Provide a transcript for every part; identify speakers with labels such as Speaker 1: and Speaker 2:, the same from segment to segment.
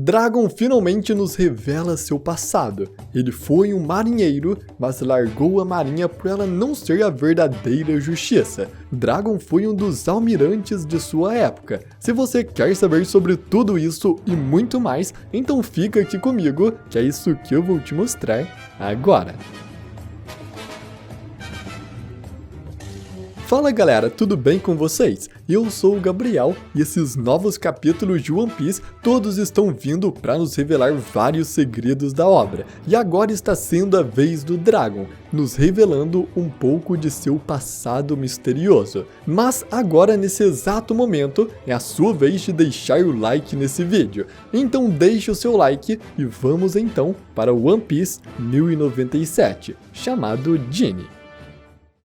Speaker 1: Dragon finalmente nos revela seu passado. Ele foi um marinheiro, mas largou a marinha por ela não ser a verdadeira justiça. Dragon foi um dos almirantes de sua época. Se você quer saber sobre tudo isso e muito mais, então fica aqui comigo, que é isso que eu vou te mostrar agora. Fala galera, tudo bem com vocês? Eu sou o Gabriel e esses novos capítulos de One Piece todos estão vindo para nos revelar vários segredos da obra. E agora está sendo a vez do Dragon, nos revelando um pouco de seu passado misterioso. Mas agora nesse exato momento é a sua vez de deixar o like nesse vídeo. Então deixe o seu like e vamos então para o One Piece 1097, chamado Genie.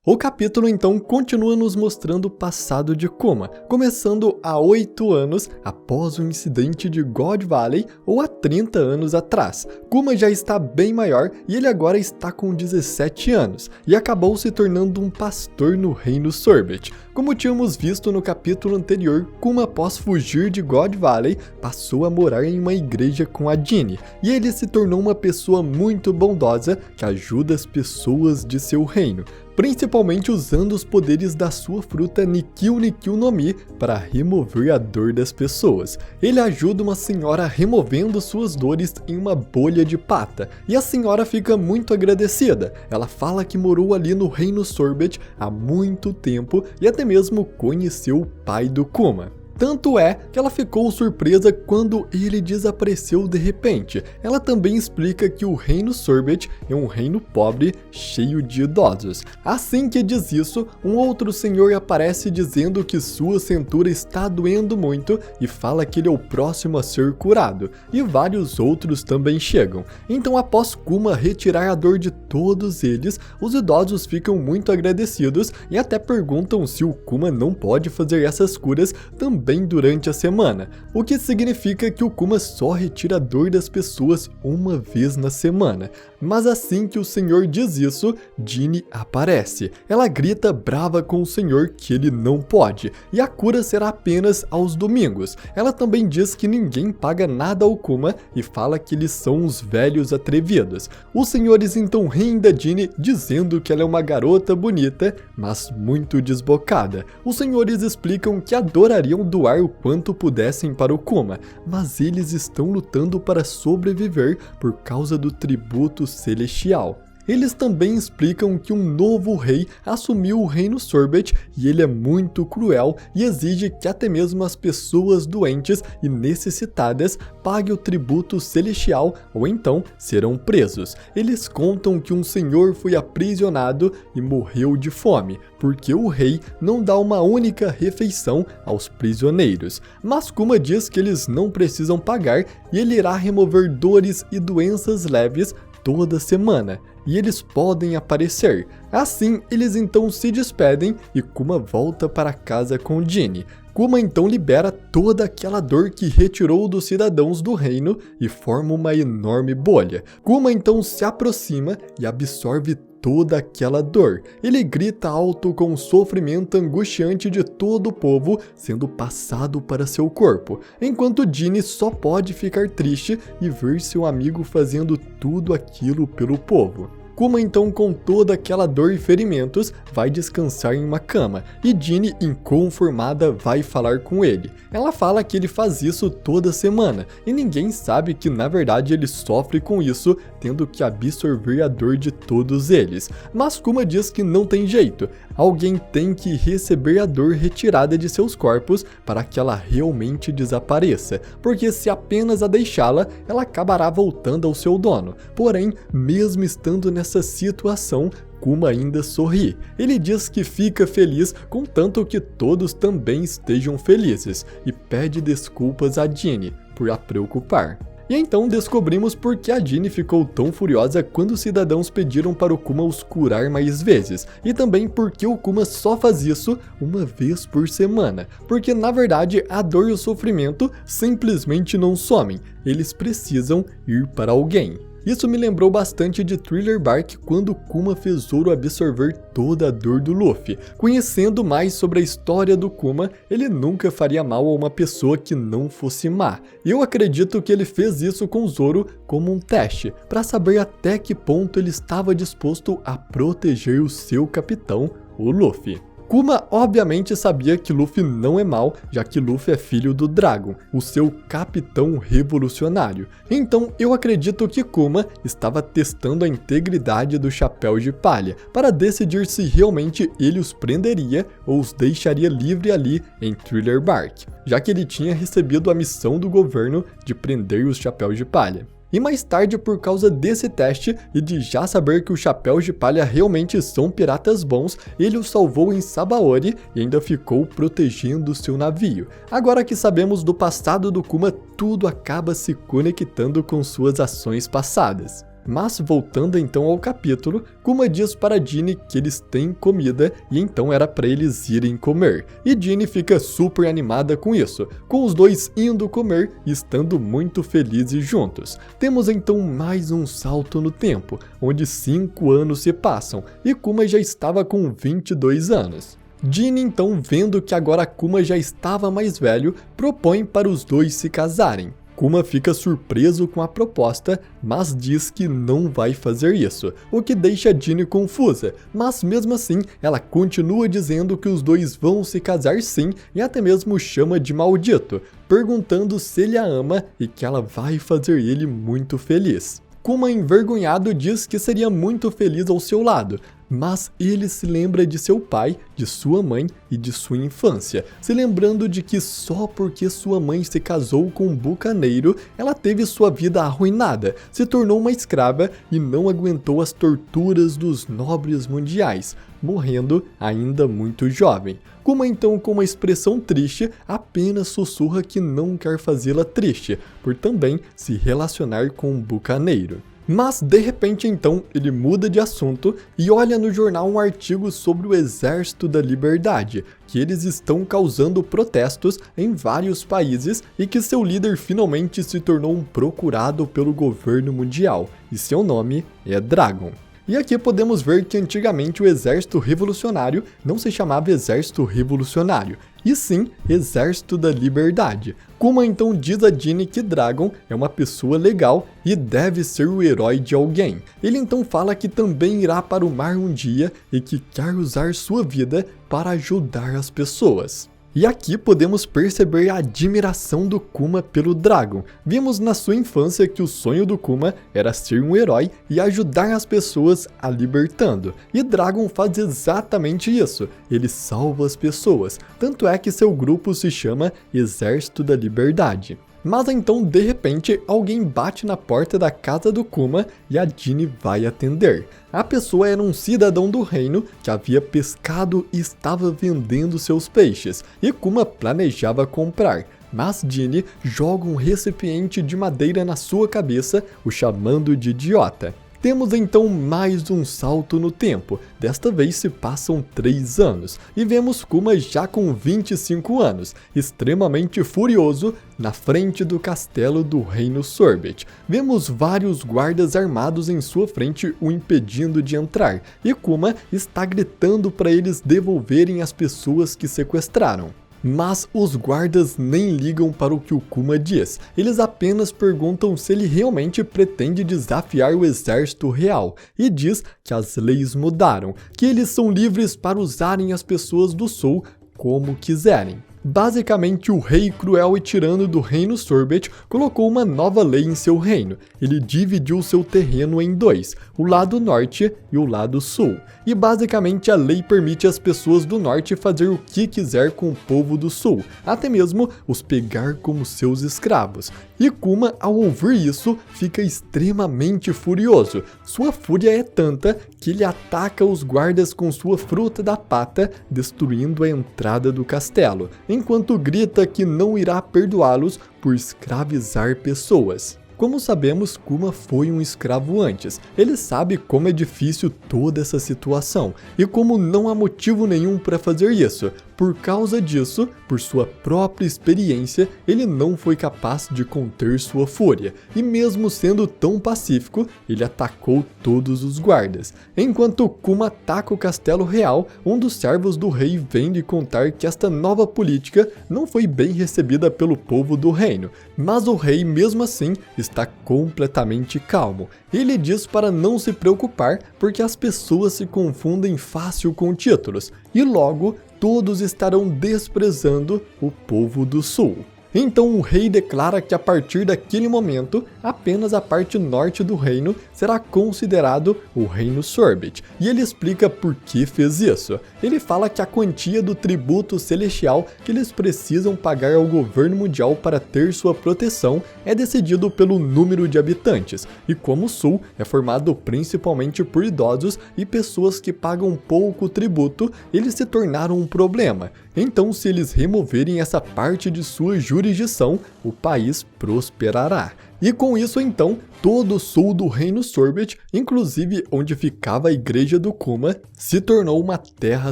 Speaker 1: O capítulo então continua nos mostrando o passado de Kuma, começando há 8 anos após o incidente de God Valley ou há 30 anos atrás. Kuma já está bem maior e ele agora está com 17 anos e acabou se tornando um pastor no reino Sorbet. Como tínhamos visto no capítulo anterior, Kuma, após fugir de God Valley, passou a morar em uma igreja com a Genie, e ele se tornou uma pessoa muito bondosa que ajuda as pessoas de seu reino, principalmente usando os poderes da sua fruta Nikkyu Nikkyu no Mi para remover a dor das pessoas. Ele ajuda uma senhora removendo suas dores em uma bolha de pata, e a senhora fica muito agradecida. Ela fala que morou ali no reino Sorbet há muito tempo e até mesmo conheceu o pai do Kuma. Tanto é que ela ficou surpresa quando ele desapareceu de repente. Ela também explica que o reino Sorbet é um reino pobre, cheio de idosos. Assim que diz isso, um outro senhor aparece dizendo que sua cintura está doendo muito e fala que ele é o próximo a ser curado. E vários outros também chegam. Então, após Kuma retirar a dor de todos eles, os idosos ficam muito agradecidos e até perguntam se o Kuma não pode fazer essas curas também durante a semana, o que significa que o Kuma só retira a dor das pessoas uma vez na semana. Mas assim que o senhor diz isso, Genie aparece. Ela grita brava com o senhor que ele não pode, e a cura será apenas aos domingos. Ela também diz que ninguém paga nada ao Kuma e fala que eles são uns velhos atrevidos. Os senhores então riem da Genie, dizendo que ela é uma garota bonita, mas muito desbocada. Os senhores explicam que adorariam doar o quanto pudessem para o Kuma, mas eles estão lutando para sobreviver por causa do tributo celestial. Eles também explicam que um novo rei assumiu o reino Sorbet e ele é muito cruel e exige que até mesmo as pessoas doentes e necessitadas paguem o tributo celestial ou então serão presos. Eles contam que um senhor foi aprisionado e morreu de fome, porque o rei não dá uma única refeição aos prisioneiros. Mas Kuma diz que eles não precisam pagar e ele irá remover dores e doenças leves toda semana, e eles podem aparecer. Assim, eles então se despedem e Kuma volta para casa com Genie. Kuma então libera toda aquela dor que retirou dos cidadãos do reino e forma uma enorme bolha. Kuma então se aproxima e absorve toda aquela dor. Ele grita alto com o sofrimento angustiante de todo o povo sendo passado para seu corpo, enquanto Genie só pode ficar triste e ver seu amigo fazendo tudo aquilo pelo povo. Kuma então, com toda aquela dor e ferimentos, vai descansar em uma cama, e Genie, inconformada, vai falar com ele. Ela fala que ele faz isso toda semana, e ninguém sabe que na verdade ele sofre com isso, tendo que absorver a dor de todos eles. Mas Kuma diz que não tem jeito, alguém tem que receber a dor retirada de seus corpos para que ela realmente desapareça, porque se apenas a deixá-la, ela acabará voltando ao seu dono. Porém, mesmo estando nessa situação, Kuma ainda sorri. Ele diz que fica feliz contanto que todos também estejam felizes e pede desculpas a Genie por a preocupar. E então descobrimos por que a Genie ficou tão furiosa quando os cidadãos pediram para o Kuma os curar mais vezes, e também porque o Kuma só faz isso uma vez por semana, porque na verdade a dor e o sofrimento simplesmente não somem, eles precisam ir para alguém. Isso me lembrou bastante de Thriller Bark quando Kuma fez Zoro absorver toda a dor do Luffy. Conhecendo mais sobre a história do Kuma, ele nunca faria mal a uma pessoa que não fosse má. E eu acredito que ele fez isso com Zoro como um teste, para saber até que ponto ele estava disposto a proteger o seu capitão, o Luffy. Kuma obviamente sabia que Luffy não é mau, já que Luffy é filho do Dragon, o seu capitão revolucionário. Então eu acredito que Kuma estava testando a integridade do Chapéu de Palha, para decidir se realmente ele os prenderia ou os deixaria livre ali em Thriller Bark, já que ele tinha recebido a missão do governo de prender os Chapéus de Palha. E mais tarde, por causa desse teste e de já saber que os Chapéus de Palha realmente são piratas bons, ele os salvou em Sabaody e ainda ficou protegendo seu navio. Agora que sabemos do passado do Kuma, tudo acaba se conectando com suas ações passadas. Mas voltando então ao capítulo, Kuma diz para Jinny que eles têm comida e então era para eles irem comer. E Jinny fica super animada com isso, com os dois indo comer e estando muito felizes juntos. Temos então mais um salto no tempo, onde 5 anos se passam e Kuma já estava com 22 anos. Jinny então, vendo que agora Kuma já estava mais velho, propõe para os dois se casarem. Kuma fica surpreso com a proposta, mas diz que não vai fazer isso, o que deixa Jinny confusa, mas mesmo assim ela continua dizendo que os dois vão se casar sim e até mesmo chama de maldito, perguntando se ele a ama e que ela vai fazer ele muito feliz. Kuma, envergonhado, diz que seria muito feliz ao seu lado, mas ele se lembra de seu pai, de sua mãe e de sua infância, se lembrando de que só porque sua mãe se casou com um bucaneiro, ela teve sua vida arruinada, se tornou uma escrava e não aguentou as torturas dos nobres mundiais, morrendo ainda muito jovem. Kuma então, com uma expressão triste, apenas sussurra que não quer fazê-la triste, por também se relacionar com um bucaneiro. Mas de repente então ele muda de assunto e olha no jornal um artigo sobre o Exército da Liberdade, que eles estão causando protestos em vários países e que seu líder finalmente se tornou um procurado pelo governo mundial, e seu nome é Dragon. E aqui podemos ver que antigamente o Exército Revolucionário não se chamava Exército Revolucionário, e sim Exército da Liberdade. Kuma então diz a Jinny que Dragon é uma pessoa legal e deve ser o herói de alguém. Ele então fala que também irá para o mar um dia e que quer usar sua vida para ajudar as pessoas. E aqui podemos perceber a admiração do Kuma pelo Dragon. Vimos na sua infância que o sonho do Kuma era ser um herói e ajudar as pessoas a libertando. E Dragon faz exatamente isso, ele salva as pessoas, tanto é que seu grupo se chama Exército da Liberdade. Mas então, de repente, alguém bate na porta da casa do Kuma e a Jinny vai atender. A pessoa era um cidadão do reino que havia pescado e estava vendendo seus peixes, e Kuma planejava comprar. Mas Jinny joga um recipiente de madeira na sua cabeça, o chamando de idiota. Temos então mais um salto no tempo, desta vez se passam 3 anos, e vemos Kuma já com 25 anos, extremamente furioso, na frente do castelo do Reino Sorbet. Vemos vários guardas armados em sua frente o impedindo de entrar, e Kuma está gritando para eles devolverem as pessoas que sequestraram. Mas os guardas nem ligam para o que o Kuma diz, eles apenas perguntam se ele realmente pretende desafiar o exército real, e diz que as leis mudaram, que eles são livres para usarem as pessoas do sul como quiserem. Basicamente, o rei cruel e tirano do Reino Sorbet colocou uma nova lei em seu reino. Ele dividiu seu terreno em 2, o lado norte e o lado sul. E basicamente a lei permite às pessoas do norte fazer o que quiser com o povo do sul, até mesmo os pegar como seus escravos. E Kuma, ao ouvir isso, fica extremamente furioso. Sua fúria é tanta que ele ataca os guardas com sua fruta da pata, destruindo a entrada do castelo, enquanto grita que não irá perdoá-los por escravizar pessoas. Como sabemos, Kuma foi um escravo antes. Ele sabe como é difícil toda essa situação e como não há motivo nenhum para fazer isso, por causa disso, por sua própria experiência, ele não foi capaz de conter sua fúria, e mesmo sendo tão pacífico, ele atacou todos os guardas. Enquanto Kuma ataca o castelo real, um dos servos do rei vem lhe contar que esta nova política não foi bem recebida pelo povo do reino, mas o rei mesmo assim está completamente calmo. Ele diz para não se preocupar porque as pessoas se confundem fácil com títulos, e logo todos estarão desprezando o povo do sul. Então o rei declara que a partir daquele momento, apenas a parte norte do reino será considerado o reino Sorbet, e ele explica por que fez isso. Ele fala que a quantia do tributo celestial que eles precisam pagar ao governo mundial para ter sua proteção é decidido pelo número de habitantes, e como o sul é formado principalmente por idosos e pessoas que pagam pouco tributo, eles se tornaram um problema. Então, se eles removerem essa parte de sua jurisdição, o país prosperará. E com isso, então, todo o sul do reino Sorbet, inclusive onde ficava a igreja do Kuma, se tornou uma terra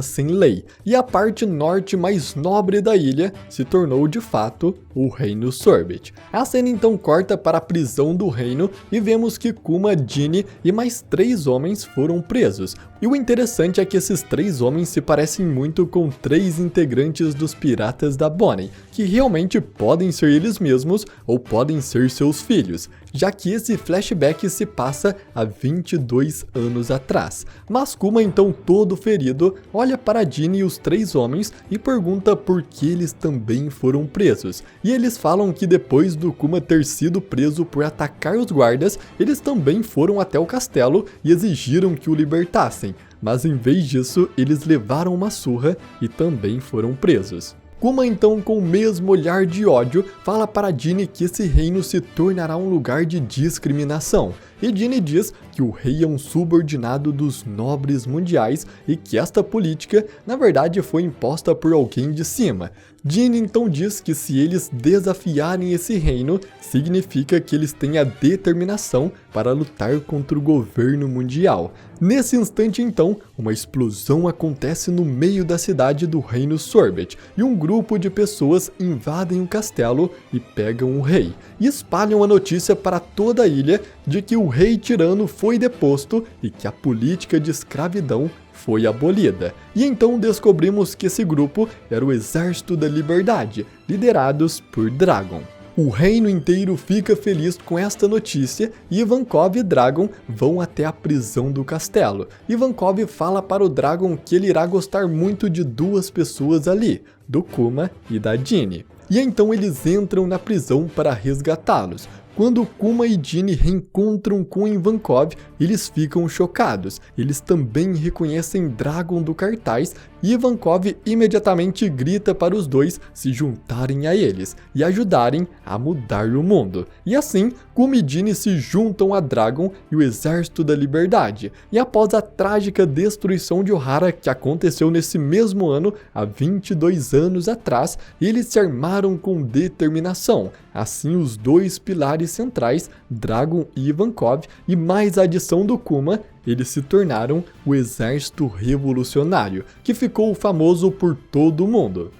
Speaker 1: sem lei. E a parte norte mais nobre da ilha se tornou, de fato, o reino Sorbet. A cena então corta para a prisão do reino e vemos que Kuma, Jinny e mais 3 homens foram presos. E o interessante é que esses 3 homens se parecem muito com 3 integrantes dos Piratas da Bonnie, que realmente podem ser eles mesmos ou podem ser seus filhos, já que esse flashback se passa há 22 anos atrás. Mas Kuma, então todo ferido, olha para Jinny e os 3 homens e pergunta por que eles também foram presos. E eles falam que depois do Kuma ter sido preso por atacar os guardas, eles também foram até o castelo e exigiram que o libertassem. Mas em vez disso, eles levaram uma surra e também foram presos. Kuma então, com o mesmo olhar de ódio, fala para Jinny que esse reino se tornará um lugar de discriminação. E Jinny diz que o rei é um subordinado dos nobres mundiais e que esta política, na verdade, foi imposta por alguém de cima. Jinny então diz que se eles desafiarem esse reino, significa que eles têm a determinação para lutar contra o governo mundial. Nesse instante então, uma explosão acontece no meio da cidade do reino Sorbet, e um grupo de pessoas invadem o castelo e pegam o rei, e espalham a notícia para toda a ilha de que o rei tirano foi deposto e que a política de escravidão foi abolida. E então descobrimos que esse grupo era o Exército da Liberdade, liderados por Dragon. O reino inteiro fica feliz com esta notícia e Ivankov e Dragon vão até a prisão do castelo. Ivankov fala para o Dragon que ele irá gostar muito de 2 pessoas ali, do Kuma e da Jinny. E então eles entram na prisão para resgatá-los. Quando Kuma e Jinny reencontram com Ivankov, eles ficam chocados. Eles também reconhecem Dragon do cartaz e Ivankov imediatamente grita para os dois se juntarem a eles e ajudarem a mudar o mundo. E assim, Kuma e Jinny se juntam a Dragon e o Exército da Liberdade. E após a trágica destruição de Ohara que aconteceu nesse mesmo ano, há 22 anos atrás, eles se armaram com determinação. Assim, os 2 pilares centrais, Dragon e Ivankov, e mais a adição do Kuma, eles se tornaram o Exército Revolucionário, que ficou famoso por todo o mundo.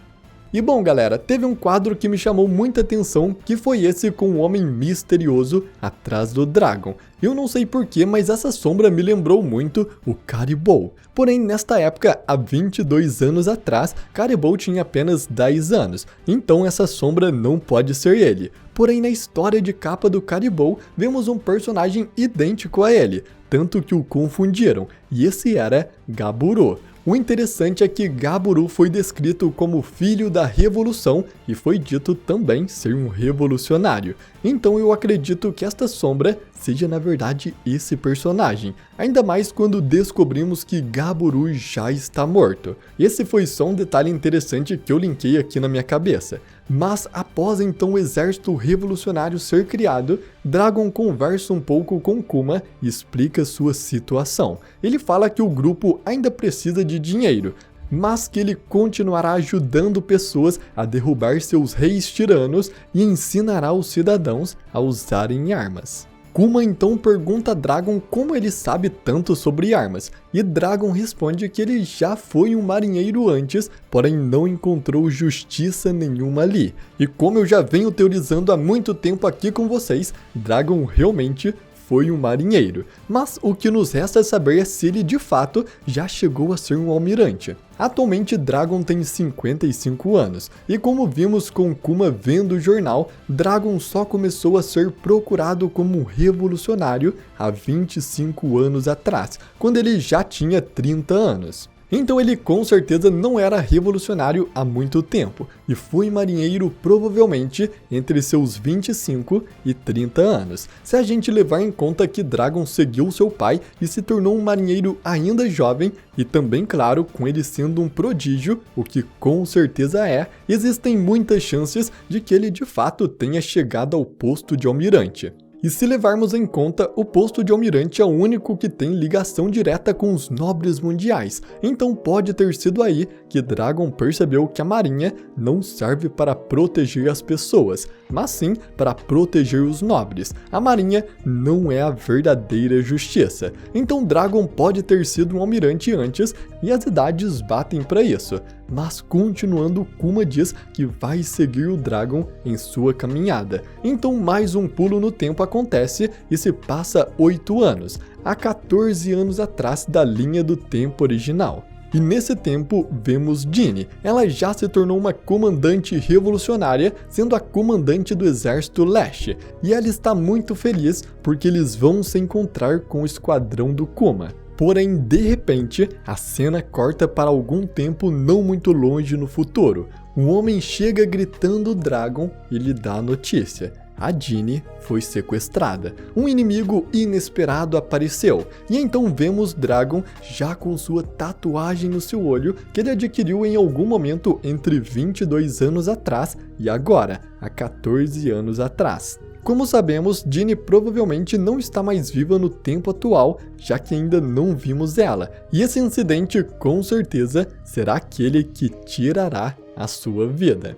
Speaker 1: E bom galera, teve um quadro que me chamou muita atenção, que foi esse com o homem misterioso atrás do Dragon. Eu não sei porquê, mas essa sombra me lembrou muito o Caribou. Porém, nesta época, há 22 anos atrás, Caribou tinha apenas 10 anos, então essa sombra não pode ser ele. Porém, na história de capa do Caribou, vemos um personagem idêntico a ele, tanto que o confundiram, e esse era Gaburo. O interessante é que Gaburo foi descrito como filho da revolução e foi dito também ser um revolucionário. Então eu acredito que esta sombra seja na verdade esse personagem, ainda mais quando descobrimos que Gaburo já está morto. Esse foi só um detalhe interessante que eu linkei aqui na minha cabeça. Mas após então o exército revolucionário ser criado, Dragon conversa um pouco com Kuma e explica sua situação. Ele fala que o grupo ainda precisa de dinheiro, mas que ele continuará ajudando pessoas a derrubar seus reis tiranos e ensinará os cidadãos a usarem armas. Kuma então pergunta a Dragon como ele sabe tanto sobre armas, e Dragon responde que ele já foi um marinheiro antes, porém não encontrou justiça nenhuma ali. E como eu já venho teorizando há muito tempo aqui com vocês, Dragon realmente foi um marinheiro, mas o que nos resta é saber se ele de fato já chegou a ser um almirante. Atualmente Dragon tem 55 anos, e como vimos com Kuma vendo o jornal, Dragon só começou a ser procurado como um revolucionário há 25 anos atrás, quando ele já tinha 30 anos. Então ele com certeza não era revolucionário há muito tempo, e foi marinheiro provavelmente entre seus 25 e 30 anos, se a gente levar em conta que Dragon seguiu seu pai e se tornou um marinheiro ainda jovem, e também claro, com ele sendo um prodígio, o que com certeza é, existem muitas chances de que ele de fato tenha chegado ao posto de almirante. E se levarmos em conta, o posto de almirante é o único que tem ligação direta com os nobres mundiais, então pode ter sido aí que Dragon percebeu que a marinha não serve para proteger as pessoas, mas sim para proteger os nobres. A marinha não é a verdadeira justiça, então Dragon pode ter sido um almirante antes e as idades batem para isso. Mas continuando, Kuma diz que vai seguir o Dragon em sua caminhada. Então mais um pulo no tempo acontece e se passa 8 anos, há 14 anos atrás da linha do tempo original. E nesse tempo vemos Jinny, ela já se tornou uma comandante revolucionária, sendo a comandante do exército Lash, e ela está muito feliz porque eles vão se encontrar com o esquadrão do Kuma. Porém, de repente, a cena corta para algum tempo não muito longe no futuro. Um homem chega gritando Dragon e lhe dá a notícia. A Jinny foi sequestrada. Um inimigo inesperado apareceu. E então vemos Dragon já com sua tatuagem no seu olho que ele adquiriu em algum momento entre 22 anos atrás e agora, há 14 anos atrás. Como sabemos, Jinny provavelmente não está mais viva no tempo atual, já que ainda não vimos ela, e esse incidente com certeza será aquele que tirará a sua vida.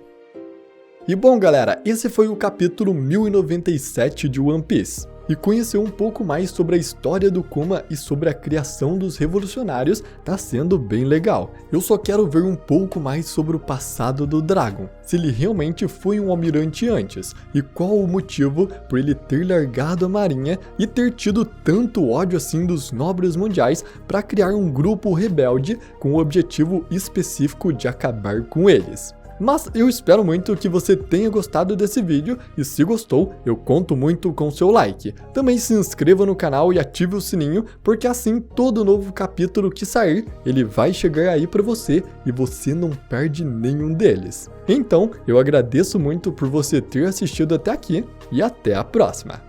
Speaker 1: E bom galera, esse foi o capítulo 1097 de One Piece. E conhecer um pouco mais sobre a história do Kuma e sobre a criação dos revolucionários tá sendo bem legal. Eu só quero ver um pouco mais sobre o passado do Dragon, se ele realmente foi um almirante antes, e qual o motivo por ele ter largado a marinha e ter tido tanto ódio assim dos nobres mundiais para criar um grupo rebelde com o objetivo específico de acabar com eles. Mas eu espero muito que você tenha gostado desse vídeo e se gostou, eu conto muito com seu like. Também se inscreva no canal e ative o sininho, porque assim todo novo capítulo que sair, ele vai chegar aí para você e você não perde nenhum deles. Então, eu agradeço muito por você ter assistido até aqui e até a próxima.